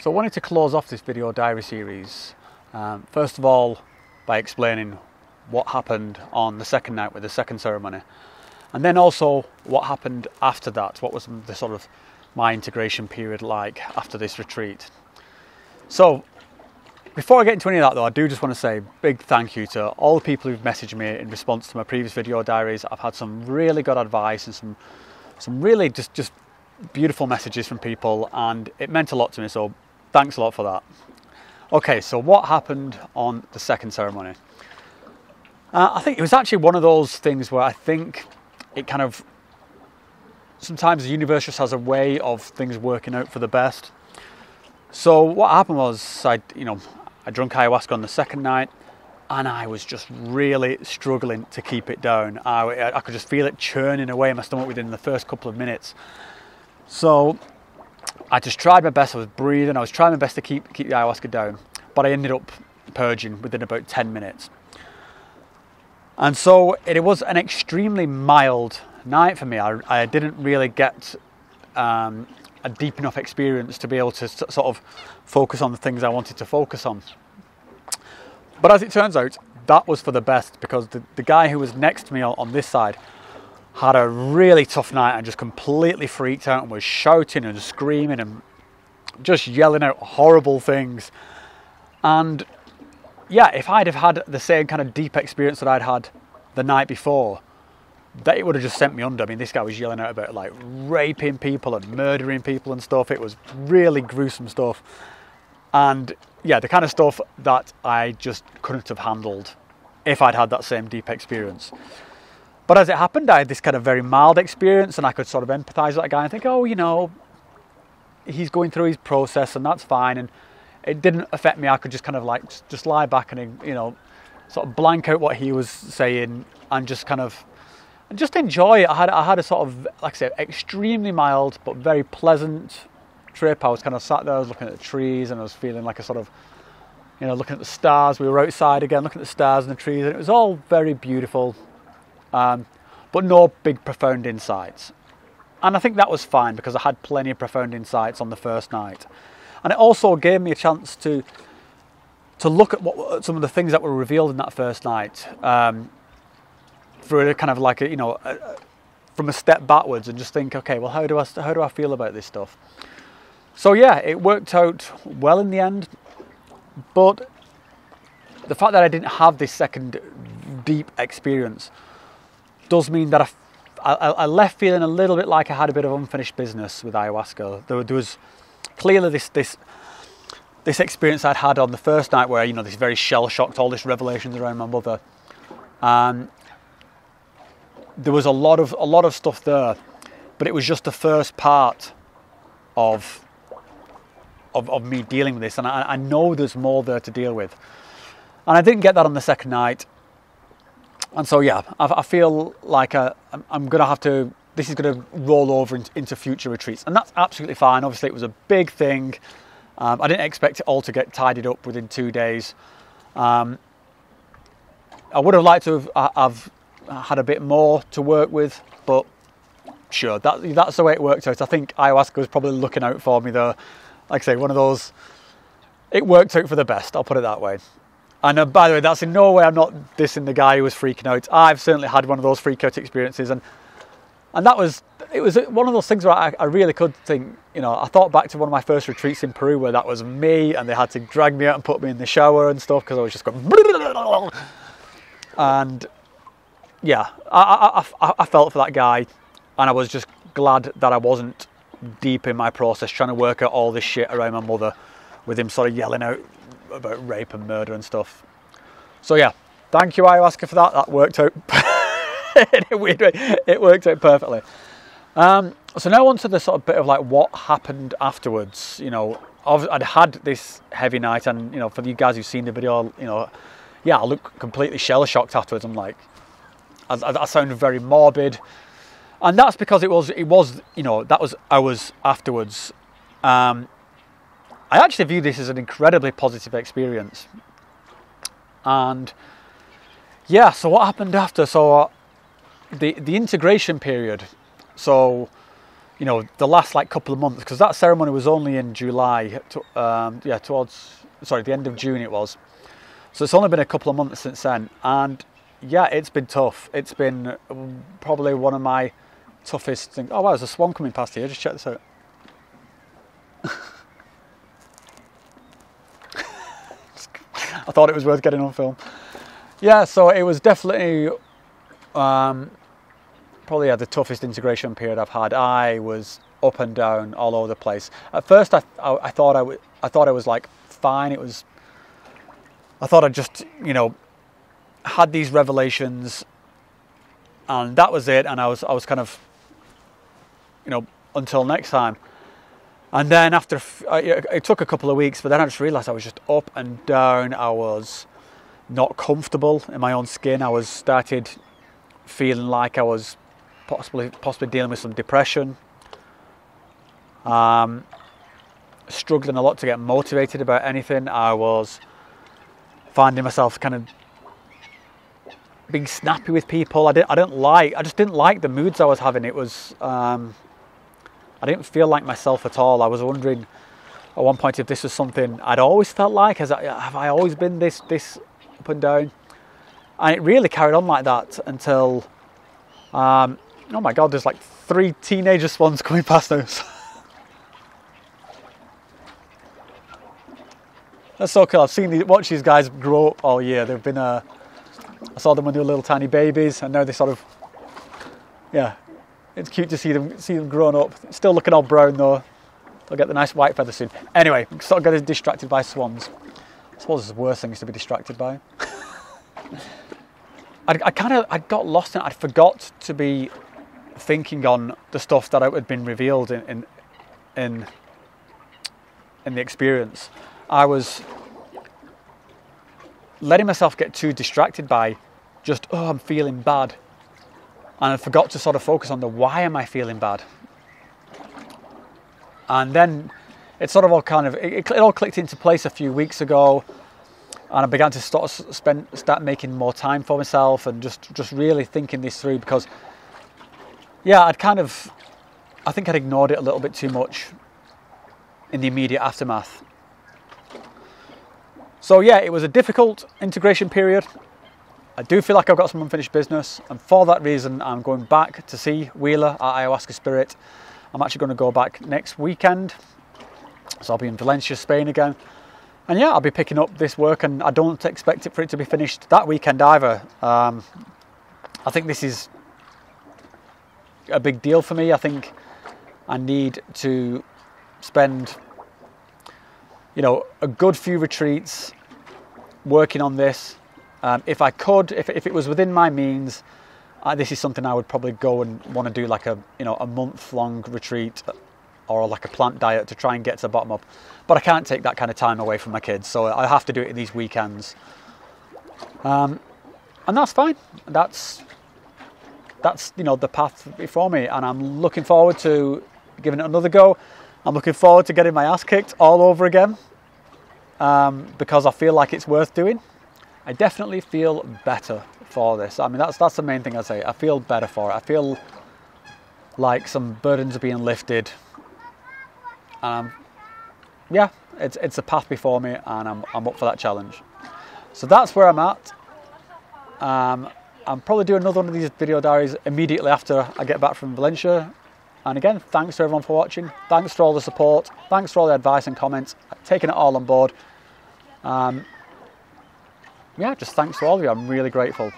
So I wanted to close off this video diary series, first of all by explaining what happened on the second night with the second ceremony, and then also what happened after that. What was the sort of my integration period like after this retreat. So before I get into any of that though, I do just want to say a big thank you to all the people who've messaged me in response to my previous video diaries. I've had some really good advice and some really just beautiful messages from people, and it meant a lot to me, so thanks a lot for that. Okay, so what happened on the second ceremony? I think it was actually one of those things where I think it kind of, sometimes the universe just has a way of things working out for the best. So what happened was, I drank ayahuasca on the second night, and I was just really struggling to keep it down. I could just feel it churning away in my stomach within the first couple of minutes. So I just tried my best. I was breathing. I was trying my best to keep the ayahuasca down, but I ended up purging within about 10 minutes. And so it was an extremely mild night for me. I didn't really get a deep enough experience to be able to sort of focus on the things I wanted to focus on. But as it turns out, that was for the best, because the guy who was next to me on this side had a really tough night and just completely freaked out and was shouting and screaming and just yelling out horrible things. And yeah, if I'd have had the same kind of deep experience that I'd had the night before, that it would have just sent me under. I mean, this guy was yelling out about like raping people and murdering people and stuff. It was really gruesome stuff. And yeah, the kind of stuff that I just couldn't have handled if I'd had that same deep experience. But as it happened, I had this kind of very mild experience, and I could sort of empathise with that guy and think, oh, he's going through his process and that's fine. And it didn't affect me. I could just kind of like just lie back and, sort of blank out what he was saying and just kind of just enjoy it. I had a sort of, like I said, extremely mild but very pleasant trip. I was kind of sat there, I was looking at the trees, and I was feeling like a sort of, looking at the stars. We were outside again, looking at the stars and the trees, and it was all very beautiful. But no big profound insights. And I think that was fine, because I had plenty of profound insights on the first night. And it also gave me a chance to look at what some of the things that were revealed in that first night, through a kind of like from a step backwards, and just think, okay, well, how do I feel about this stuff? So yeah, it worked out well in the end. But the fact that I didn't have this second deep experience does mean that I left feeling a little bit like I had a bit of unfinished business with ayahuasca. There was clearly this experience I'd had on the first night, where this very shell-shocked, all this revelations around my mother. There was a lot of stuff there, but it was just the first part of me dealing with this, and I know there's more there to deal with, and I didn't get that on the second night. And so yeah, I feel like I'm gonna have to, this is gonna roll over into future retreats, and that's absolutely fine. Obviously it was a big thing. I didn't expect it all to get tidied up within 2 days. I would have liked to have had a bit more to work with, but sure, that's the way it worked out. I think ayahuasca was probably looking out for me though. Like I say, one of those, it worked out for the best, I'll put it that way. And by the way, that's in no way, I'm not dissing the guy who was freaking out. I've certainly had one of those freak out experiences, and it was one of those things where I really could think, I thought back to one of my first retreats in Peru where that was me, and they had to drag me out and put me in the shower and stuff because I was just going, and yeah, I felt for that guy, and I was just glad that I wasn't deep in my process trying to work out all this shit around my mother with him sort of yelling out about rape and murder and stuff. So yeah, thank you ayahuasca for that. That worked out in a weird way. It worked out perfectly. So now on to the sort of bit of like what happened afterwards. I'd had this heavy night, and for you guys who've seen the video, yeah, I look completely shell-shocked afterwards. I'm like, I sounded very morbid, and that's because it was that was hours afterwards. I actually view this as an incredibly positive experience. And yeah, so what happened after? So the integration period. So you know, the last like couple of months, because that ceremony was only in July, the end of June it was. So it's only been a couple of months since then, and yeah, it's been tough. It's been probably one of my toughest things. Oh wow, there's a swan coming past here. Just check this out. I thought it was worth getting on film. Yeah, so it was definitely probably the toughest integration period I've had. I was up and down all over the place. At first, I thought I was like fine. I thought I just, you know, had these revelations, and that was it. And I was kind of, you know, until next time. And then after, it took a couple of weeks, but then I just realised I was just up and down. I was not comfortable in my own skin. I was started feeling like I was possibly dealing with some depression. Struggling a lot to get motivated about anything. I was finding myself kind of being snappy with people. I just didn't like the moods I was having. It was, I didn't feel like myself at all. I was wondering at one point if this was something I'd always felt like. Have I always been this up and down? And it really carried on like that until, oh my God, there's like 3 teenager swans coming past now. That's so cool. I've watched these guys grow up all year. They've been, I saw them when they were little tiny babies, and now they sort of, yeah, it's cute to see them grown up. Still looking all brown though. They'll get the nice white feathers soon. Anyway, sort of getting distracted by swans. I suppose it's the worst things to be distracted by. I got lost in it. I forgot to be thinking on the stuff that had been revealed in the experience. I was letting myself get too distracted by just, oh, I'm feeling bad. And I forgot to sort of focus on the why am I feeling bad. And then it sort of all kind of, it all clicked into place a few weeks ago. And I began to start making more time for myself and just really thinking this through, because, yeah, I think I'd ignored it a little bit too much in the immediate aftermath. So yeah, it was a difficult integration period. I do feel like I've got some unfinished business, and for that reason I'm going back to see Wheeler at Ayahuasca Spirit. I'm actually going to go back next weekend, so I'll be in Valencia, Spain again. And yeah, I'll be picking up this work, and I don't expect it for it to be finished that weekend either. I think this is a big deal for me. I think I need to spend, you know, a good few retreats working on this. If I could, if it was within my means, this is something I would probably go and want to do, like a month-long retreat or like a plant diet to try and get to the bottom up. But I can't take that kind of time away from my kids, so I have to do it in these weekends. And that's fine. That's the path before me, and I'm looking forward to giving it another go. I'm looking forward to getting my ass kicked all over again, because I feel like it's worth doing. I definitely feel better for this. I mean, that's the main thing I say. I feel better for it. I feel like some burdens are being lifted. Yeah, it's a path before me, and I'm up for that challenge. So that's where I'm at. I'm probably doing another one of these video diaries immediately after I get back from Valencia. And again, thanks to everyone for watching. Thanks for all the support. Thanks for all the advice and comments. I've taken it all on board. Yeah, just thanks to all of you. I'm really grateful.